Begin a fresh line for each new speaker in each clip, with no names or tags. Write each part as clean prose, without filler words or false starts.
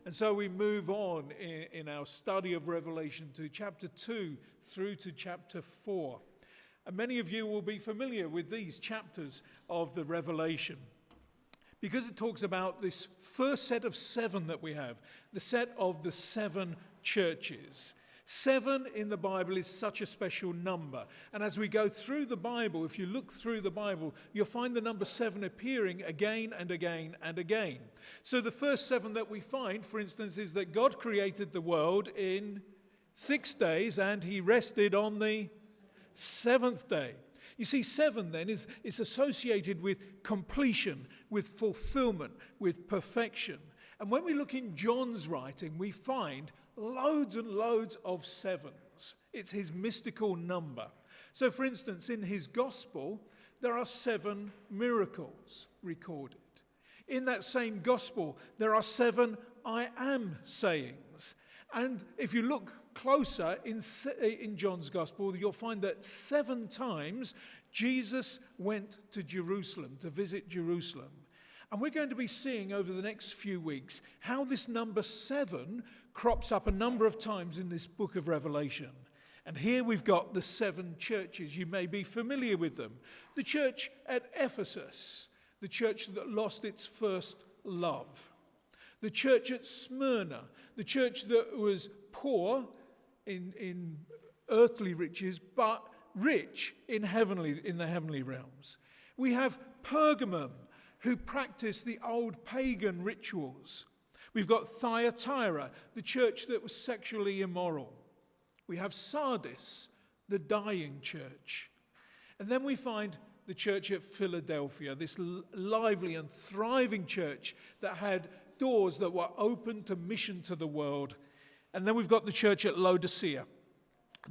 And so we move on in our study of Revelation to chapter 2 through to chapter 4. And many of you will be familiar with these chapters of the Revelation, because it talks about this first set of 7 that we have, the set of the 7 churches. 7 in the Bible is such a special number. And as we go through the Bible, if you look through the Bible, you'll find the number 7 appearing again and again and again. So the first 7 that we find, for instance, is that God created the world in 6 days and he rested on the 7th day. You see, 7 then is associated with completion, with fulfillment, with perfection. And when we look in John's writing, we find loads and loads of 7s. It's his mystical number. So, for instance, in his gospel, there are 7 miracles recorded. In that same gospel, there are 7 I am sayings. And if you look closer in John's gospel, you'll find that 7 times Jesus went to Jerusalem, to visit Jerusalem. And we're going to be seeing over the next few weeks how this number 7 crops up a number of times in this book of Revelation. And here we've got the 7 churches. You may be familiar with them. The church at Ephesus, the church that lost its first love. The church at Smyrna, the church that was poor in earthly riches, but rich in the heavenly realms. We have Pergamum, who practiced the old pagan rituals. We've got Thyatira, the church that was sexually immoral. We have Sardis, the dying church. And then we find the church at Philadelphia, this lively and thriving church that had doors that were open to mission to the world. And then we've got the church at Laodicea,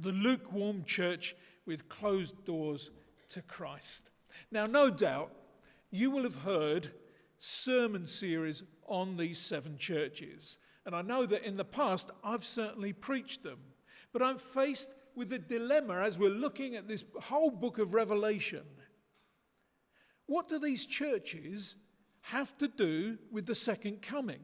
the lukewarm church with closed doors to Christ. Now, no doubt, you will have heard sermon series on these 7 churches. And I know that in the past, I've certainly preached them. But I'm faced with a dilemma as we're looking at this whole book of Revelation. What do these churches have to do with the second coming?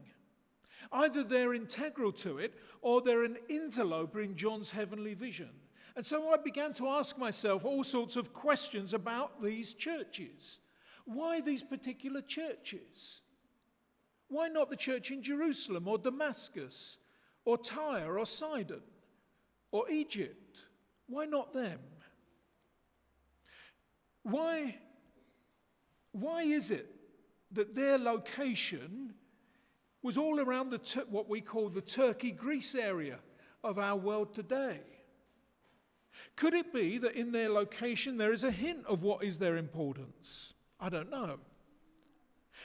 Either they're integral to it or they're an interloper in John's heavenly vision. And so I began to ask myself all sorts of questions about these churches. Why these particular churches? Why not the church in Jerusalem or Damascus or Tyre or Sidon or Egypt? Why not them? Why is it that their location was all around what we call the Turkey-Greece area of our world today? Could it be that in their location there is a hint of what is their importance? I don't know.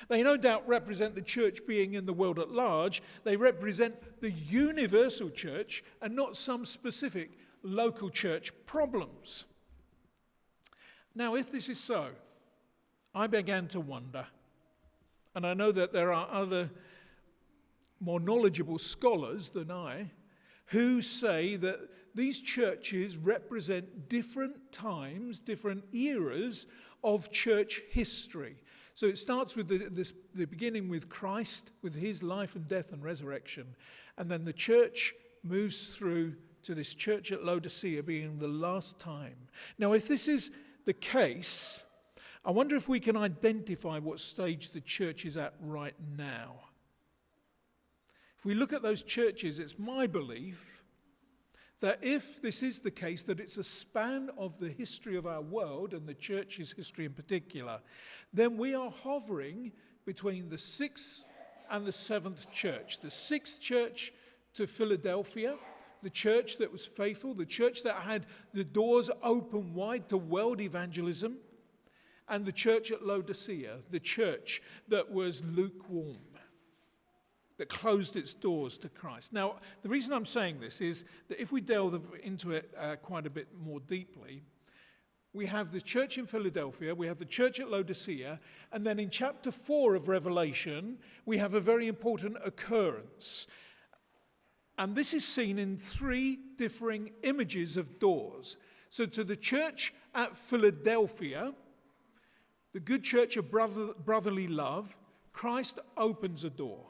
They no doubt represent the church being in the world at large. They represent the universal church and not some specific local church problems. Now, if this is so, I began to wonder, and I know that there are other more knowledgeable scholars than I who say that these churches represent different times, different eras of church history. So it starts with the beginning with Christ, with his life and death and resurrection. And then the church moves through to this church at Laodicea being the last time. Now, if this is the case, I wonder if we can identify what stage the church is at right now. If we look at those churches, it's my belief that if this is the case, that it's a span of the history of our world and the church's history in particular, then we are hovering between the 6th and the 7th church. The 6th church to Philadelphia, the church that was faithful, the church that had the doors open wide to world evangelism, and the church at Laodicea, the church that was lukewarm, that closed its doors to Christ. Now, the reason I'm saying this is that if we delve into it quite a bit more deeply, we have the church in Philadelphia, we have the church at Laodicea, and then in chapter 4 of Revelation, we have a very important occurrence. And this is seen in 3 differing images of doors. So to the church at Philadelphia, the good church of brotherly love, Christ opens a door.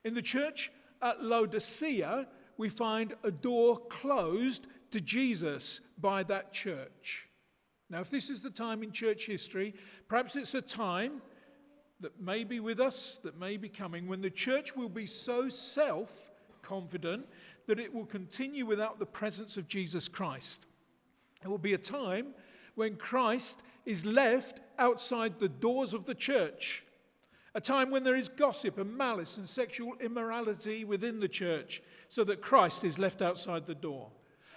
In the church at Laodicea, we find a door closed to Jesus by that church. Now, if this is the time in church history, perhaps it's a time that may be with us, that may be coming, when the church will be so self-confident that it will continue without the presence of Jesus Christ. It will be a time when Christ is left outside the doors of the church. A time when there is gossip and malice and sexual immorality within the church, so that Christ is left outside the door.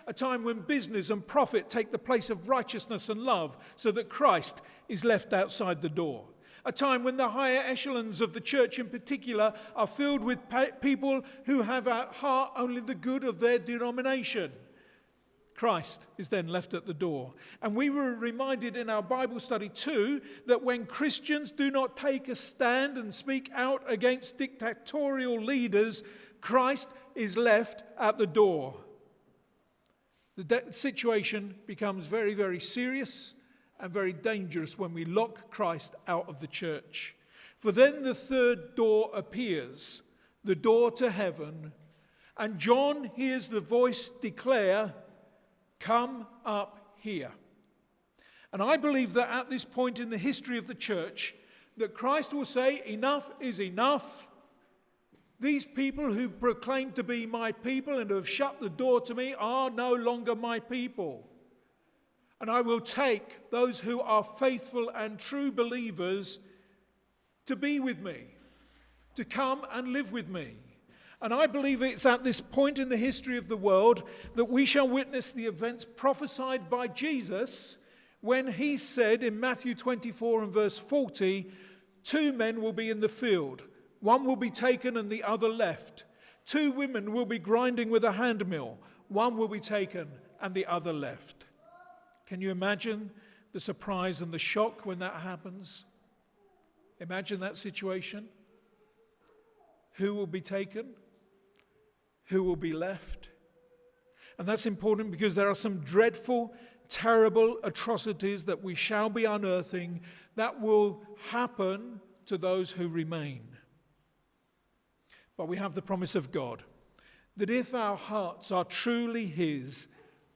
A time when business and profit take the place of righteousness and love, so that Christ is left outside the door. A time when the higher echelons of the church in particular are filled with people who have at heart only the good of their denomination. Christ is then left at the door. And we were reminded in our Bible study too that when Christians do not take a stand and speak out against dictatorial leaders, Christ is left at the door. The situation becomes very, very serious and very dangerous when we lock Christ out of the church. For then the third door appears, the door to heaven, and John hears the voice declare, "Come up here." And I believe that at this point in the history of the church, that Christ will say, enough is enough. These people who proclaim to be my people and have shut the door to me are no longer my people. And I will take those who are faithful and true believers to be with me, to come and live with me. And I believe it's at this point in the history of the world that we shall witness the events prophesied by Jesus when he said in Matthew 24 and verse 40, 2 men will be in the field. One will be taken and the other left. 2 women will be grinding with a handmill. One will be taken and the other left. Can you imagine the surprise and the shock when that happens? Imagine that situation. Who will be taken? Who will be left? And that's important because there are some dreadful, terrible atrocities that we shall be unearthing that will happen to those who remain. But we have the promise of God that if our hearts are truly his,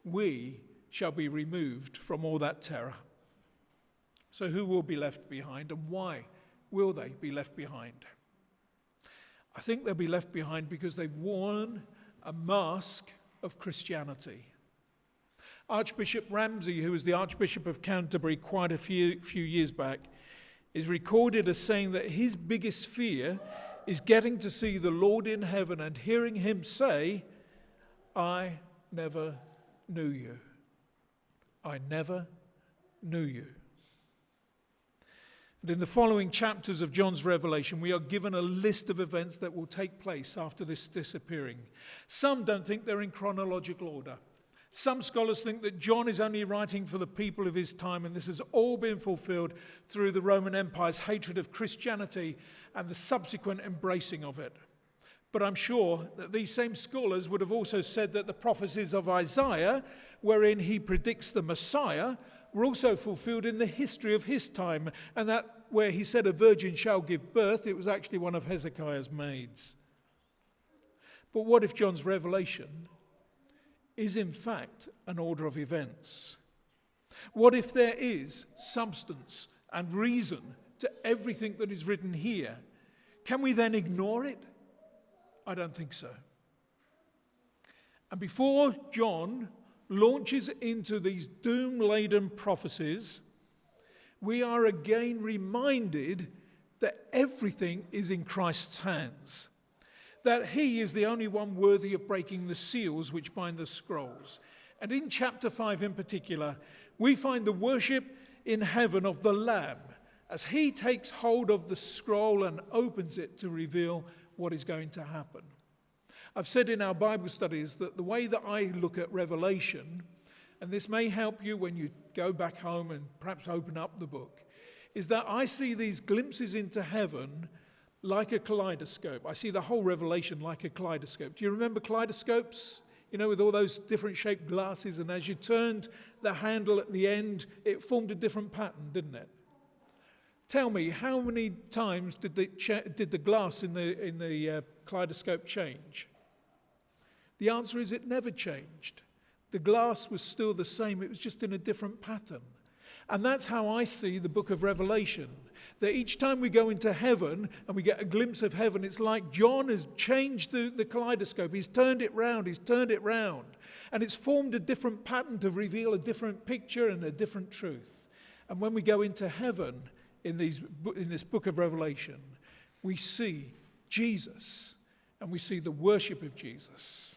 we shall be removed from all that terror. So who will be left behind, and why will they be left behind? I think they'll be left behind because they've worn a mask of Christianity. Archbishop Ramsay, who was the Archbishop of Canterbury quite a few years back, is recorded as saying that his biggest fear is getting to see the Lord in heaven and hearing him say, "I never knew you. I never knew you." And in the following chapters of John's Revelation, we are given a list of events that will take place after this disappearing. Some don't think they're in chronological order. Some scholars think that John is only writing for the people of his time, and this has all been fulfilled through the Roman Empire's hatred of Christianity and the subsequent embracing of it. But I'm sure that these same scholars would have also said that the prophecies of Isaiah, wherein he predicts the Messiah, were also fulfilled in the history of his time, and that where he said a virgin shall give birth, it was actually one of Hezekiah's maids. But what if John's revelation is in fact an order of events? What if there is substance and reason to everything that is written here? Can we then ignore it? I don't think so. And before John launches into these doom-laden prophecies, we are again reminded that everything is in Christ's hands, that he is the only one worthy of breaking the seals which bind the scrolls. And in chapter 5 in particular, we find the worship in heaven of the Lamb as he takes hold of the scroll and opens it to reveal what is going to happen. I've said in our Bible studies that the way that I look at Revelation, and this may help you when you go back home and perhaps open up the book, is that I see these glimpses into heaven like a kaleidoscope. I see the whole Revelation like a kaleidoscope. Do you remember kaleidoscopes? You know, with all those different shaped glasses, and as you turned the handle at the end, it formed a different pattern, didn't it? Tell me, how many times did the glass in the kaleidoscope change? The answer is it never changed. The glass was still the same, it was just in a different pattern. And that's how I see the book of Revelation. That each time we go into heaven and we get a glimpse of heaven, it's like John has changed the kaleidoscope. He's turned it round. And it's formed a different pattern to reveal a different picture and a different truth. And when we go into heaven in this book of Revelation, we see Jesus and we see the worship of Jesus.